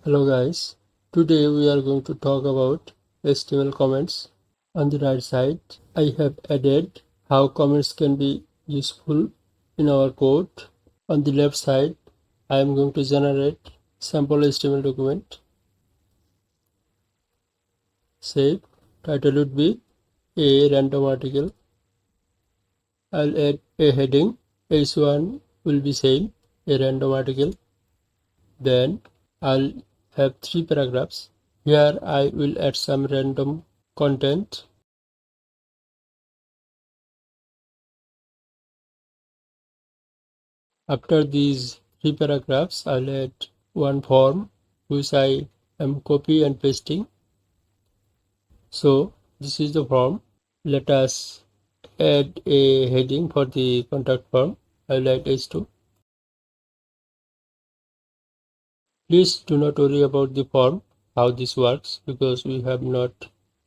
Hello guys, today we are going to talk about HTML comments. On the right side, I have added how comments can be useful in our code. On the left side, I am going to generate sample HTML document. Save. Title would be a random article. I'll add a heading. H1 will be same, a random article. Then I'll have 3 paragraphs. Here I will add some random content. After these 3 paragraphs, I'll add one form which I am copy and pasting. So this is the form. Let us add a heading for the contact form. I'll add H2. Please do not worry about the form, how this works, because we have not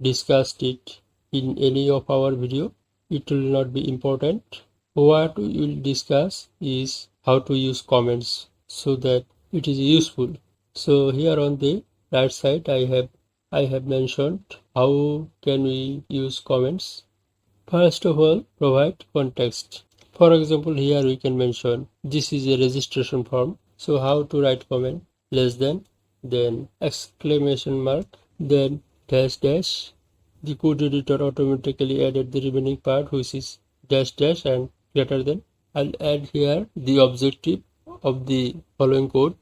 discussed it in any of our video. It will not be important. What we will discuss is how to use comments so that it is useful. So here on the right side I have mentioned how can we use comments. First of all, provide context. For example, here we can mention this is a registration form. So how to write comment? Less than, then exclamation mark, then dash dash. The code editor automatically added the remaining part which is dash dash and greater than. I'll add here the objective of the following code.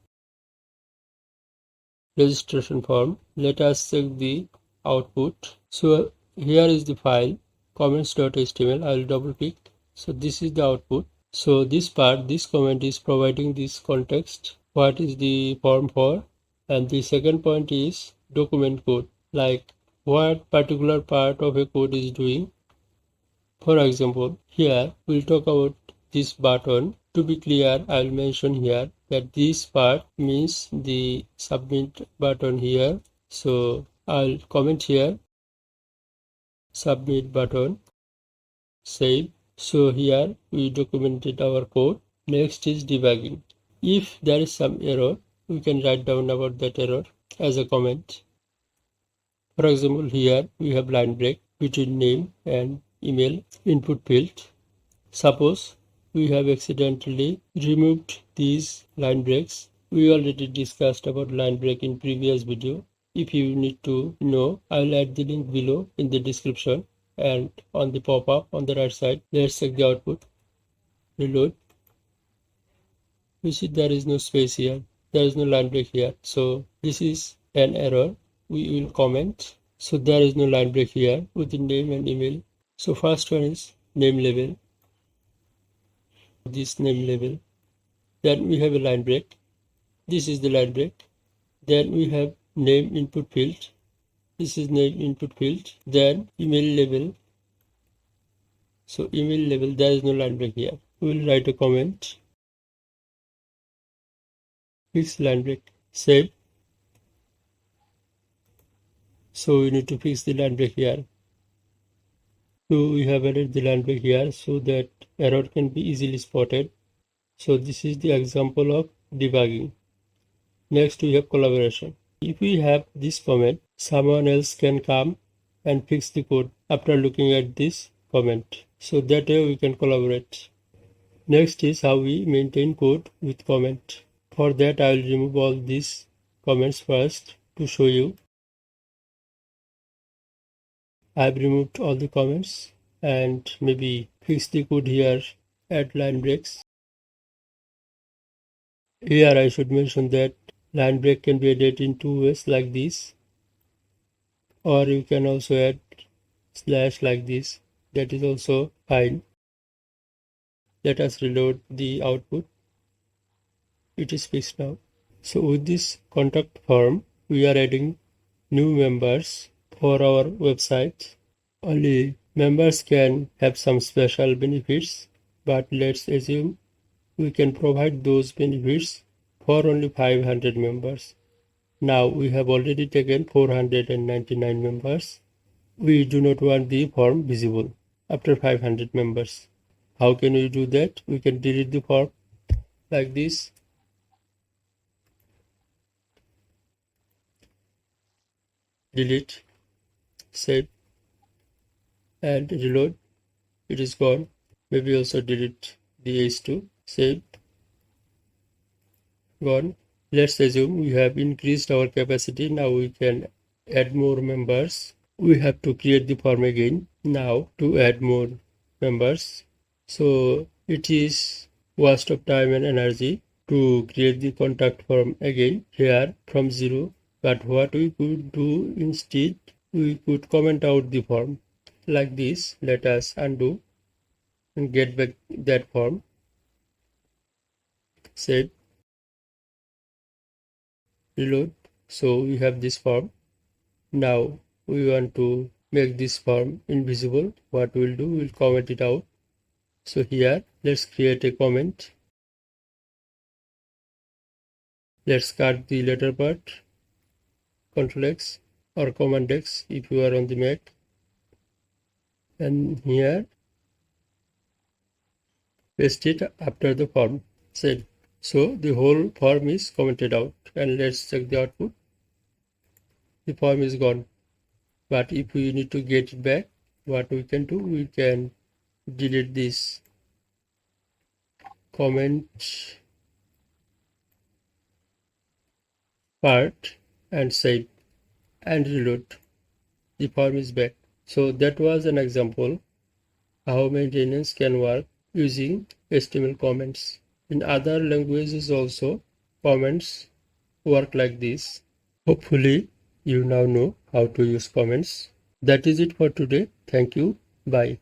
Registration form. Let us check the output. So here is the file comments.html. I will double click. So this is the output. So this part, this comment is providing this context. What is the form for? And the second point is document code, like what particular part of a code is doing. For example, here we'll talk about this button. To be clear, I'll mention here that this part means the submit button here. So I'll comment here submit button, save. So here we documented our code. Next is debugging. If there is some error, we can write down about that error as a comment. For example, here we have line break between name and email input field. Suppose we have accidentally removed these line breaks. We already discussed about line break in previous video. If you need to know, I will add the link below in the description and on the pop-up on the right side. Let's check the output. Reload. You see there is no space here. There is no line break here. So this is an error. We will comment. So there is no line break here with the name and email. So first one is name label. This name label. Then we have a line break. This is the line break. Then we have name input field. This is name input field. Then email label. So email label, there is no line break here. We will write a comment. Fix line break. Save. So we need to fix the line break here. So we have added the line break here so that error can be easily spotted. So this is the example of debugging. Next we have collaboration. If we have this comment, someone else can come and fix the code after looking at this comment. So that way we can collaborate. Next is how we maintain code with comment. For that I will remove all these comments first to show you. I have removed all the comments and maybe fix the code here, add line breaks. Here I should mention that line break can be added in 2 ways like this, or you can also add slash like this. That is also fine. Let us reload the output. It is fixed now. So with this contact form, we are adding new members for our website. Only members can have some special benefits, but let's assume we can provide those benefits for only 500 members. Now we have already taken 499 members. We do not want the form visible after 500 members. How can we do that? We can delete the form like this. delete, save, and reload. It is gone. Maybe also delete the H2, save, gone. Let's assume we have increased our capacity. Now we can add more members. We have to create the form again now to add more members. So it is waste of time and energy to create the contact form again here from zero. But what we could do instead, we could comment out the form like this. Let us undo and get back that form. Save, reload. So we have this form. Now we want to make this form invisible. What we'll do, we'll comment it out. So here, let's create a comment. Let's cut the letter part, Ctrl X or Command X if you are on the Mac. And here, paste it after the form. Save. So the whole form is commented out. And let's check the output. The form is gone. But if we need to get it back, what we can do, we can delete this comment part and save and reload. The form is back. So that was an example how maintenance can work using HTML comments. In other languages also, comments work like this. Hopefully, you now know how to use comments. That is it for today. Thank you. Bye.